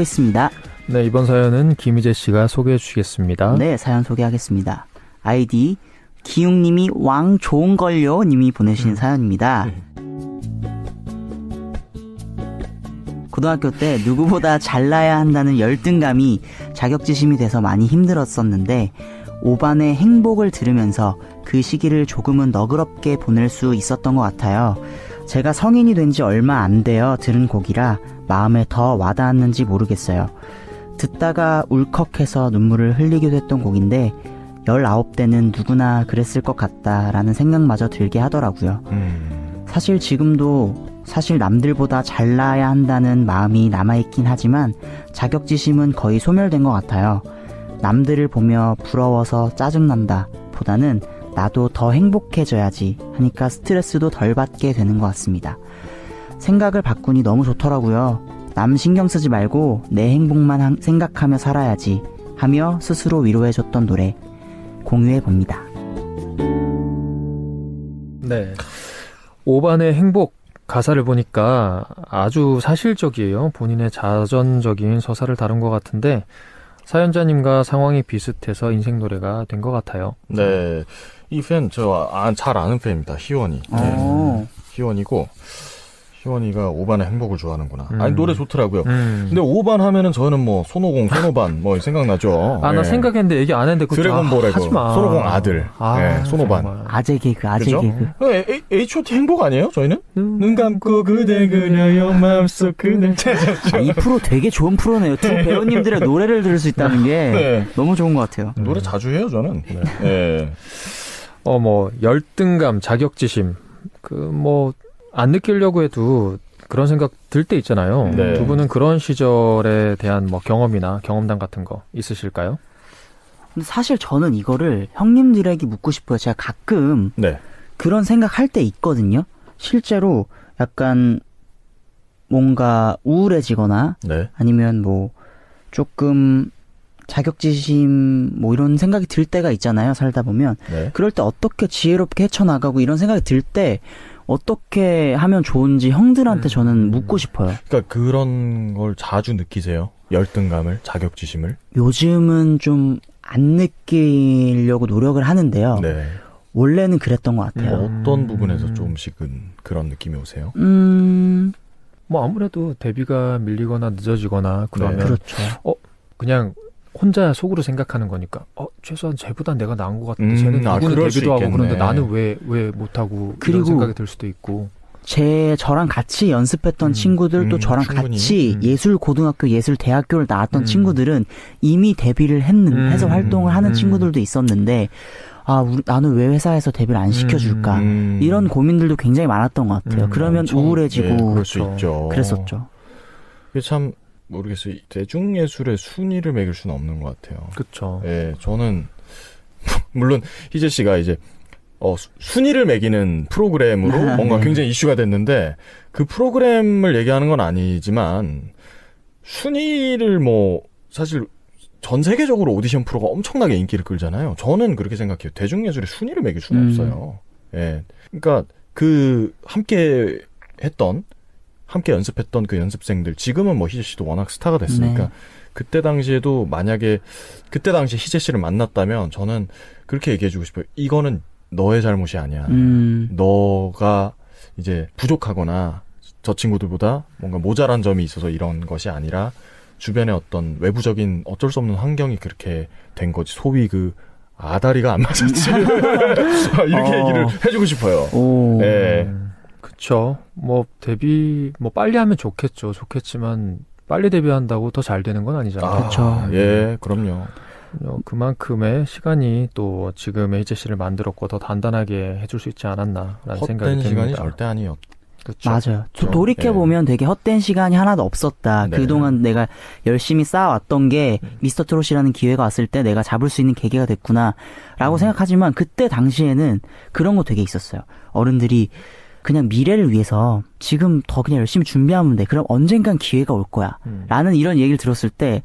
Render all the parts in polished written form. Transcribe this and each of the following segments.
있습니다. 네, 이번 사연은 김희재 씨가 소개해 주시겠습니다. 네, 사연 소개하겠습니다. 아이디 기웅님이 왕 좋은걸요 님이 보내신 사연입니다. 고등학교 때 누구보다 잘나야 한다는 열등감이 자격지심이 돼서 많이 힘들었었는데 5반의 행복을 들으면서 그 시기를 조금은 너그럽게 보낼 수 있었던 것 같아요. 제가 성인이 된 지 얼마 안 되어 들은 곡이라 마음에 더 와닿았는지 모르겠어요. 듣다가 울컥해서 눈물을 흘리기도 했던 곡인데 19대는 누구나 그랬을 것 같다라는 생각마저 들게 하더라고요. 사실 지금도 사실 남들보다 잘나야 한다는 마음이 남아있긴 하지만 자격지심은 거의 소멸된 것 같아요. 남들을 보며 부러워서 짜증난다 보다는 나도 더 행복해져야지 하니까 스트레스도 덜 받게 되는 것 같습니다. 생각을 바꾸니 너무 좋더라고요. 남 신경 쓰지 말고 내 행복만 생각하며 살아야지 하며 스스로 위로해줬던 노래 공유해봅니다. 네, 5반의 행복 가사를 보니까 아주 사실적이에요. 본인의 자전적인 서사를 다룬 것 같은데 사연자님과 상황이 비슷해서 인생 노래가 된 것 같아요. 네, 이 팬 저 잘 아는 팬입니다. 희원이. 네. 희원이고 희원이가 5반의 행복을 좋아하는구나. 아니 노래 좋더라고요. 근데 5반 하면은 저는 뭐 손오공, 손오반 뭐 생각나죠. 나 생각했는데 얘기 안 했는데 드래곤볼에고 손오공 아들. 네, 손오반. 정말. 아재 개그. H.O.T 행복 아니에요? 저희는? 눈 감고 그대 그려요 마음속 그대. 이 프로 되게 좋은 프로네요. 두 배우님들의 노래를 들을 수 있다는 게 네. 너무 좋은 것 같아요. 노래 자주 해요 저는. 네. 뭐 열등감, 자격지심 안 느끼려고 해도 그런 생각 들 때 있잖아요. 네. 두 분은 그런 시절에 대한 경험이나 경험담 같은 거 있으실까요? 근데 사실 저는 이거를 형님들에게 묻고 싶어요. 제가 가끔 그런 생각 할 때 있거든요. 실제로 약간 뭔가 우울해지거나 아니면 조금 자격지심 이런 생각이 들 때가 있잖아요. 살다 보면. 그럴 때 어떻게 지혜롭게 헤쳐나가고 이런 생각이 들 때 어떻게 하면 좋은지 형들한테 저는 묻고 싶어요. 그러니까 그런 걸 자주 느끼세요? 열등감을, 자격지심을? 요즘은 좀 안 느끼려고 노력을 하는데요. 원래는 그랬던 것 같아요. 어떤 부분에서 조금씩은 그런 느낌이 오세요? 아무래도 데뷔가 밀리거나 늦어지거나 그러면 그렇죠. 그냥 혼자 속으로 생각하는 거니까 최소한 쟤보다 내가 나은 것 같은데 쟤는 누구는 데뷔도 하고 그런데 나는 왜 못하고 이런 생각이 들 수도 있고 저랑 같이 연습했던 친구들 또 저랑 충분히. 같이 예술고등학교 예술대학교를 나왔던 친구들은 이미 데뷔를 해서 활동을 하는 친구들도 있었는데 나는 왜 회사에서 데뷔를 안 시켜줄까 이런 고민들도 굉장히 많았던 것 같아요. 그러면 우울해지고 그럴 수 있죠. 그랬었죠. 이게 참 모르겠어요. 대중예술의 순위를 매길 수는 없는 것 같아요. 그렇죠. 예, 저는 물론 희재 씨가 이제 순위를 매기는 프로그램으로 뭔가 굉장히 이슈가 됐는데 그 프로그램을 얘기하는 건 아니지만 순위를 사실 전 세계적으로 오디션 프로가 엄청나게 인기를 끌잖아요. 저는 그렇게 생각해요. 대중예술의 순위를 매길 수는 없어요. 예, 그러니까 함께 연습했던 그 연습생들 지금은 희재 씨도 워낙 스타가 됐으니까 그때 당시에도 만약에 그때 당시 희재 씨를 만났다면 저는 그렇게 얘기해주고 싶어요. 이거는 너의 잘못이 아니야. 너가 이제 부족하거나 저 친구들보다 뭔가 모자란 점이 있어서 이런 것이 아니라 주변의 어떤 외부적인 어쩔 수 없는 환경이 그렇게 된 거지. 소위 아다리가 안 맞았지. 이렇게 얘기를 해주고 싶어요. 네. 그쵸. 데뷔, 빨리 하면 좋겠지만, 빨리 데뷔한다고 더 잘 되는 건 아니잖아요. 그쵸. 예, 그럼요. 그만큼의 시간이 또 지금의 희재 씨를 만들었고, 더 단단하게 해줄 수 있지 않았나라는 생각이 듭니다. 헛된 시간이 절대 아니었죠. 그쵸? 맞아요. 돌이켜보면 되게 헛된 시간이 하나도 없었다. 그동안 내가 열심히 쌓아왔던 게 미스터 트롯이라는 기회가 왔을 때 내가 잡을 수 있는 계기가 됐구나 라고 생각하지만 그때 당시에는 그런 거 되게 있었어요. 어른들이 그냥 미래를 위해서 지금 더 그냥 열심히 준비하면 돼. 그럼 언젠간 기회가 올 거야. 라는 이런 얘기를 들었을 때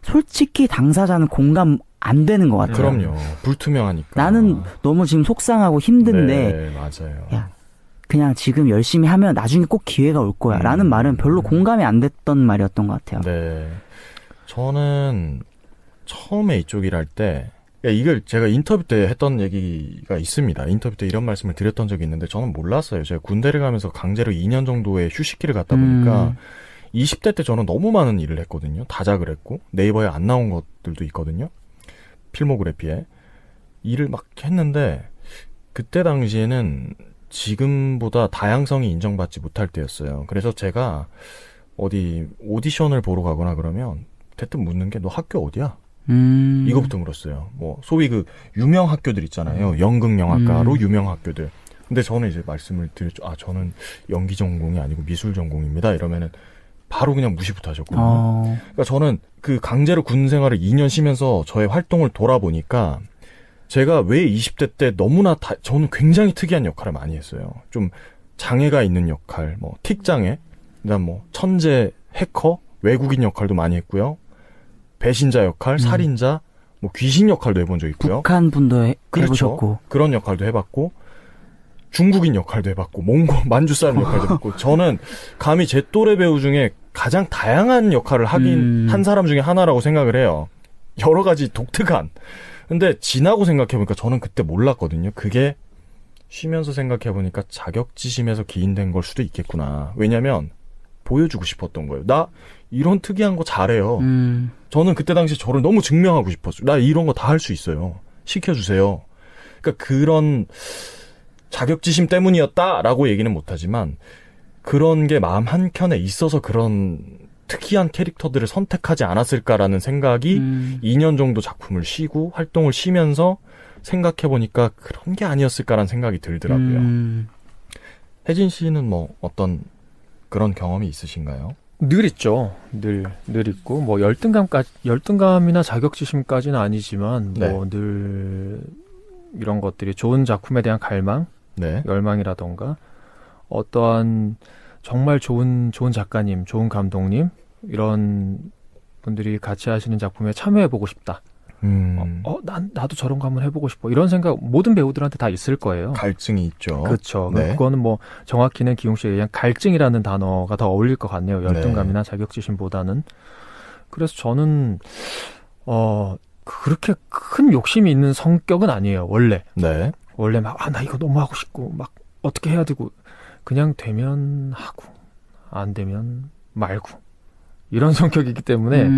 솔직히 당사자는 공감 안 되는 것 같아요. 그럼요. 불투명하니까. 나는 너무 지금 속상하고 힘든데 네, 맞아요. 야, 그냥 지금 열심히 하면 나중에 꼭 기회가 올 거야. 라는 말은 별로 공감이 안 됐던 말이었던 것 같아요. 네. 저는 처음에 이쪽 일할 때 이걸 제가 인터뷰 때 했던 얘기가 있습니다. 인터뷰 때 이런 말씀을 드렸던 적이 있는데 저는 몰랐어요. 제가 군대를 가면서 강제로 2년 정도의 휴식기를 갖다 보니까 20대 때 저는 너무 많은 일을 했거든요. 다작을 했고 네이버에 안 나온 것들도 있거든요. 필모그래피에. 일을 막 했는데 그때 당시에는 지금보다 다양성이 인정받지 못할 때였어요. 그래서 제가 어디 오디션을 보러 가거나 그러면 대뜸 묻는 게 너 학교 어디야? 이거부터 물었어요. 뭐 소위 그 유명 학교들 있잖아요. 연극영화과로 유명 학교들. 근데 저는 이제 말씀을 드렸죠. 저는 연기 전공이 아니고 미술 전공입니다. 이러면은 바로 그냥 무시부터 하셨거든요. 그러니까 저는 그 강제로 군 생활을 2년 쉬면서 저의 활동을 돌아보니까 제가 왜 20대 때 너무나 저는 굉장히 특이한 역할을 많이 했어요. 좀 장애가 있는 역할, 뭐 틱장애, 그다음 뭐 천재 해커, 외국인 역할도 많이 했고요. 배신자 역할, 살인자, 뭐 귀신 역할도 해본 적 있고요. 북한 분도 해보셨고. 그렇죠. 그런 역할도 해봤고, 중국인 역할도 해봤고, 만주 사람 역할도 해봤고, 저는 감히 제 또래 배우 중에 가장 다양한 역할을 한 사람 중에 하나라고 생각을 해요. 여러 가지 독특한. 근데 지나고 생각해보니까 저는 그때 몰랐거든요. 그게 쉬면서 생각해보니까 자격지심에서 기인된 걸 수도 있겠구나. 왜냐면 보여주고 싶었던 거예요. 나 이런 특이한 거 잘해요. 저는 그때 당시 저를 너무 증명하고 싶었어요. 나 이런 거 다 할 수 있어요. 시켜주세요. 그러니까 그런 자격지심 때문이었다라고 얘기는 못하지만 그런 게 마음 한켠에 있어서 그런 특이한 캐릭터들을 선택하지 않았을까라는 생각이 2년 정도 작품을 쉬고 활동을 쉬면서 생각해보니까 그런 게 아니었을까라는 생각이 들더라고요. 혜진 씨는 뭐 어떤 그런 경험이 있으신가요? 늘 있죠. 늘 있고 뭐 열등감이나 자격지심까지는 아니지만 네. 뭐 늘 이런 것들이 좋은 작품에 대한 갈망, 네. 열망이라던가 어떠한 정말 좋은 작가님, 좋은 감독님 이런 분들이 같이 하시는 작품에 참여해보고 싶다. 나도 저런 거 한번 해보고 싶어. 이런 생각 모든 배우들한테 다 있을 거예요. 갈증이 있죠. 그렇죠. 네. 그거는 뭐 정확히는 기용 씨에 의한 갈증이라는 단어가 더 어울릴 것 같네요. 열등감이나 자격지심보다는. 그래서 저는 그렇게 큰 욕심이 있는 성격은 아니에요. 원래. 네. 원래 막 나 이거 너무 하고 싶고 막 어떻게 해야 되고 그냥 되면 하고 안 되면 말고 이런 성격이기 때문에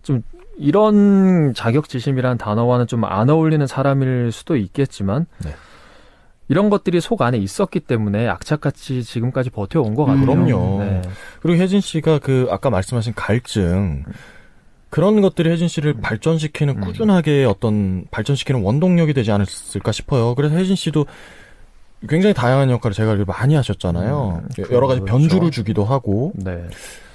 좀 이런 자격지심이라는 단어와는 좀 안 어울리는 사람일 수도 있겠지만 이런 것들이 속 안에 있었기 때문에 악착같이 지금까지 버텨온 것 같아요. 그럼요. 네. 그리고 혜진 씨가 그 아까 말씀하신 갈증 그런 것들이 혜진 씨를 발전시키는 꾸준하게 발전시키는 원동력이 되지 않았을까 싶어요. 그래서 혜진 씨도 굉장히 다양한 역할을 제가 알기로 많이 하셨잖아요. 여러 가지 변주를 주기도 하고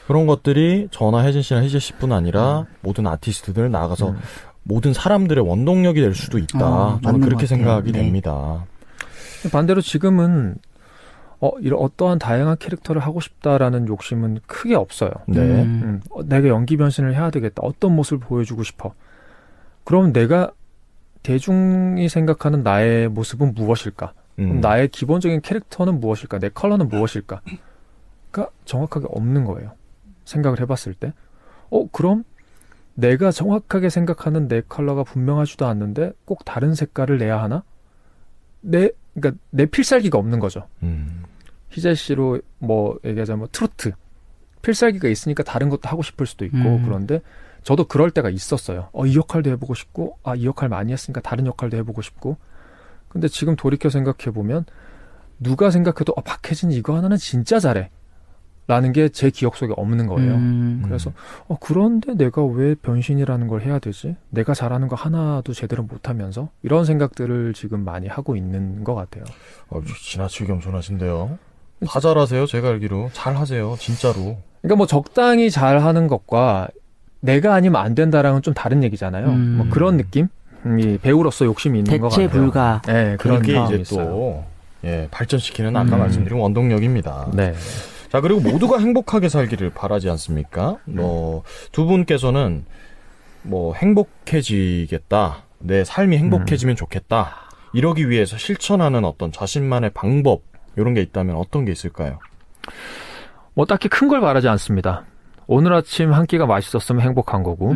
그런 것들이 저나 혜진 씨나 희재 씨뿐 아니라 모든 아티스트들 나가서 모든 사람들의 원동력이 될 수도 있다. 저는 그렇게 생각이 됩니다. 반대로 지금은 이런 어떠한 다양한 캐릭터를 하고 싶다라는 욕심은 크게 없어요. 내가 연기 변신을 해야 되겠다. 어떤 모습을 보여주고 싶어. 그럼 내가 대중이 생각하는 나의 모습은 무엇일까? 그럼 나의 기본적인 캐릭터는 무엇일까? 내 컬러는 무엇일까? 가 정확하게 없는 거예요. 생각을 해봤을 때. 그럼 내가 정확하게 생각하는 내 컬러가 분명하지도 않는데 꼭 다른 색깔을 내야 하나? 그러니까 내 필살기가 없는 거죠. 희재 씨로 뭐 얘기하자면 트로트. 필살기가 있으니까 다른 것도 하고 싶을 수도 있고 그런데 저도 그럴 때가 있었어요. 이 역할도 해보고 싶고 이 역할 많이 했으니까 다른 역할도 해보고 싶고 근데 지금 돌이켜 생각해보면 누가 생각해도 박혜진이 이거 하나는 진짜 잘해 라는 게 제 기억 속에 없는 거예요. 그래서 그런데 내가 왜 변신이라는 걸 해야 되지? 내가 잘하는 거 하나도 제대로 못하면서 이런 생각들을 지금 많이 하고 있는 것 같아요. 지나치게 겸손하신데요. 다 잘하세요. 제가 알기로 잘하세요. 진짜로. 그러니까 뭐 적당히 잘하는 것과 내가 아니면 안 된다랑은 좀 다른 얘기잖아요. 뭐 그런 느낌? 배우로서 욕심이 있는 것 같아요. 대체 불가. 네, 그런 게 이제 있어요. 또 발전시키는 아까 말씀드린 원동력입니다. 네. 자, 그리고 모두가 행복하게 살기를 바라지 않습니까? 두 분께서는 행복해지겠다. 내 삶이 행복해지면 좋겠다. 이러기 위해서 실천하는 어떤 자신만의 방법 이런 게 있다면 어떤 게 있을까요? 뭐 딱히 큰 걸 바라지 않습니다. 오늘 아침 한 끼가 맛있었으면 행복한 거고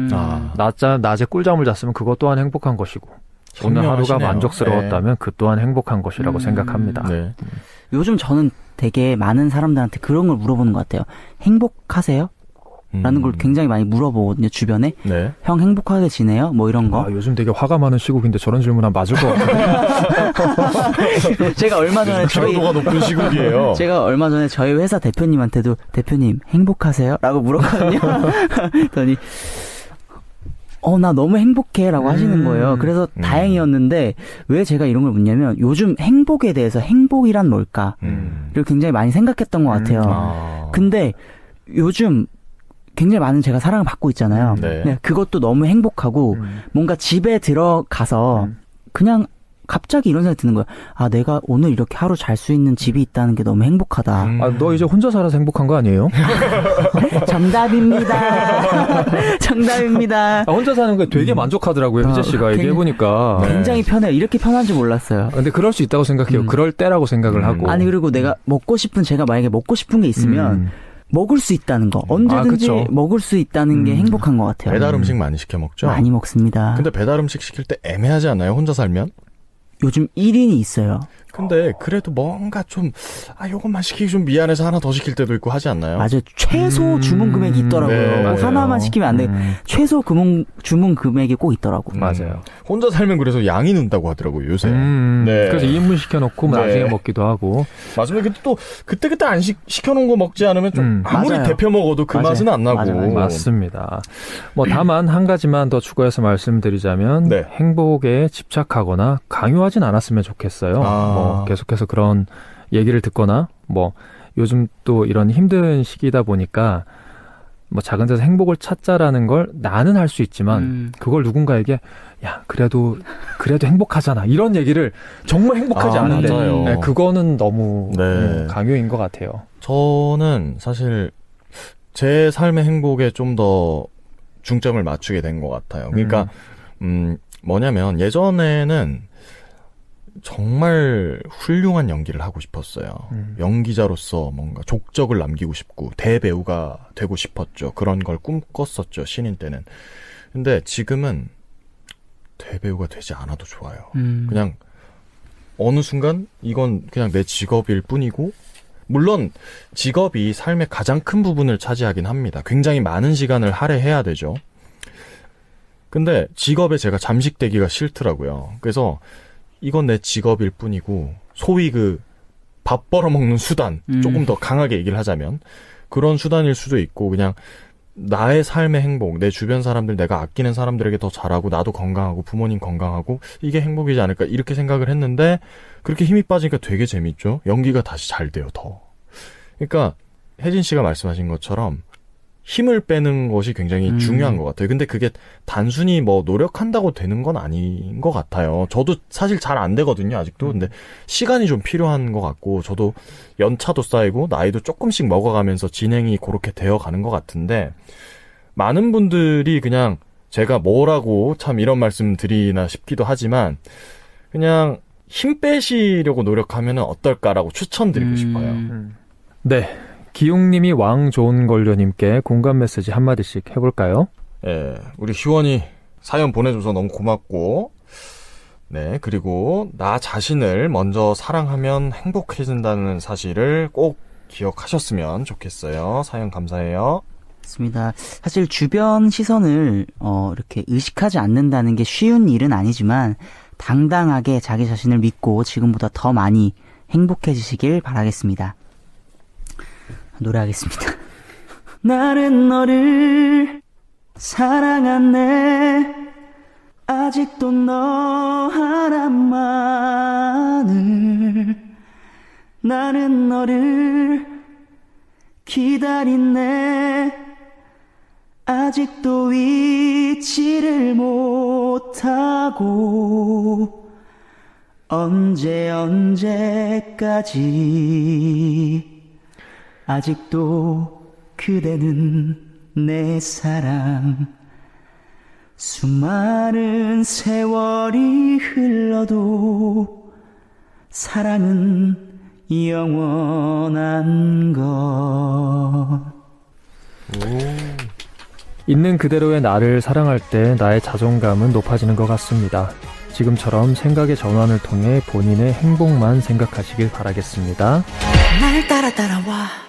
낮에 꿀잠을 잤으면 그것 또한 행복한 것이고 오늘 하루가 만족스러웠다면 네. 그 또한 행복한 것이라고 생각합니다. 네. 요즘 저는 되게 많은 사람들한테 그런 걸 물어보는 것 같아요. 행복하세요? 라는 걸 굉장히 많이 물어보거든요, 주변에. 네. 형 행복하게 지내요? 뭐 이런 거. 요즘 되게 화가 많은 시국인데 저런 질문 하면 맞을 것 같아요. 제가 얼마 전에 피로도가 높은 시국이에요. 제가 얼마 전에 저희 회사 대표님한테도 대표님 행복하세요? 라고 물었거든요. 그랬더니 나 너무 행복해 라고 하시는 거예요. 그래서 다행이었는데 왜 제가 이런 걸 묻냐면 요즘 행복에 대해서 행복이란 뭘까? 를 굉장히 많이 생각했던 것 같아요. 근데 요즘 굉장히 많은 제가 사랑을 받고 있잖아요. 네. 그것도 너무 행복하고 뭔가 집에 들어가서 그냥 갑자기 이런 생각이 드는 거야. 내가 오늘 이렇게 하루 잘 수 있는 집이 있다는 게 너무 행복하다. 너 이제 혼자 살아서 행복한 거 아니에요? 정답입니다. 정답입니다. 혼자 사는 거 되게 만족하더라고요. 희재 씨가 얘기해보니까. 굉장히 편해요. 이렇게 편한 줄 몰랐어요. 근데 그럴 수 있다고 생각해요. 그럴 때라고 생각을 하고. 아니 그리고 내가 제가 만약에 먹고 싶은 게 있으면 먹을 수 있다는 거. 언제든지 먹을 수 있다는 게 행복한 것 같아요. 배달 음식 많이 시켜 먹죠? 많이 먹습니다. 근데 배달 음식 시킬 때 애매하지 않아요? 혼자 살면? 요즘 1인이 있어요. 근데 그래도 뭔가 좀 요것만 시키기 좀 미안해서 하나 더 시킬 때도 있고 하지 않나요? 맞아요. 최소 주문 금액이 있더라고요. 네, 뭐 하나만 시키면 안 돼. 최소 주문 금액이 꼭 있더라고요. 맞아요. 혼자 살면 그래서 양이 는다고 하더라고요, 요새. 네. 그래서 2인분 시켜놓고 나중에 먹기도 하고. 맞아요. 근데 또 그때 안 시켜놓은 거 먹지 않으면 좀 아무리 데펴 먹어도 그 맛은 안 나고. 맞아요. 맞습니다. 다만 한 가지만 더 추가해서 말씀드리자면 행복에 집착하거나 강요하진 않았으면 좋겠어요. 계속해서 그런 얘기를 듣거나 요즘 또 이런 힘든 시기다 보니까 작은 데서 행복을 찾자라는 걸 나는 할 수 있지만 그걸 누군가에게 그래도 행복하잖아 이런 얘기를 정말 행복하지 않은데 네, 그거는 너무 강요인 것 같아요. 저는 사실 제 삶의 행복에 좀 더 중점을 맞추게 된 것 같아요. 그러니까 뭐냐면 예전에는 정말 훌륭한 연기를 하고 싶었어요. 연기자로서 뭔가 족적을 남기고 싶고 대배우가 되고 싶었죠. 그런 걸 꿈꿨었죠. 신인 때는. 근데 지금은 대배우가 되지 않아도 좋아요. 그냥 어느 순간 이건 그냥 내 직업일 뿐이고 물론 직업이 삶의 가장 큰 부분을 차지하긴 합니다. 굉장히 많은 시간을 할애해야 되죠. 근데 직업에 제가 잠식되기가 싫더라고요. 그래서 이건 내 직업일 뿐이고 소위 밥 벌어먹는 수단 조금 더 강하게 얘기를 하자면 그런 수단일 수도 있고 그냥 나의 삶의 행복, 내 주변 사람들 내가 아끼는 사람들에게 더 잘하고 나도 건강하고 부모님 건강하고 이게 행복이지 않을까 이렇게 생각을 했는데 그렇게 힘이 빠지니까 되게 재밌죠. 연기가 다시 잘 돼요. 더. 그러니까 혜진 씨가 말씀하신 것처럼 힘을 빼는 것이 굉장히 중요한 것 같아요. 근데 그게 단순히 노력한다고 되는 건 아닌 것 같아요. 저도 사실 잘 안 되거든요, 아직도. 근데 시간이 좀 필요한 것 같고, 저도 연차도 쌓이고, 나이도 조금씩 먹어가면서 진행이 그렇게 되어 가는 것 같은데, 많은 분들이 그냥 제가 뭐라고 참 이런 말씀 드리나 싶기도 하지만, 그냥 힘 빼시려고 노력하면 어떨까라고 추천드리고 싶어요. 네. 기용님이 왕좋은걸요님께 공감 메시지 한마디씩 해볼까요? 우리 희원이 사연 보내줘서 너무 고맙고, 그리고 나 자신을 먼저 사랑하면 행복해진다는 사실을 꼭 기억하셨으면 좋겠어요. 사연 감사해요. 맞습니다. 사실 주변 시선을 이렇게 의식하지 않는다는 게 쉬운 일은 아니지만 당당하게 자기 자신을 믿고 지금보다 더 많이 행복해지시길 바라겠습니다. 노래하겠습니다. 나는 너를 사랑하네 아직도 너 하나만을 나는 너를 기다리네 아직도 잊지를 못하고 언제까지 아직도 그대는 내 사랑 수많은 세월이 흘러도 사랑은 영원한 것 있는 그대로의 나를 사랑할 때 나의 자존감은 높아지는 것 같습니다. 지금처럼 생각의 전환을 통해 본인의 행복만 생각하시길 바라겠습니다. 날 따라와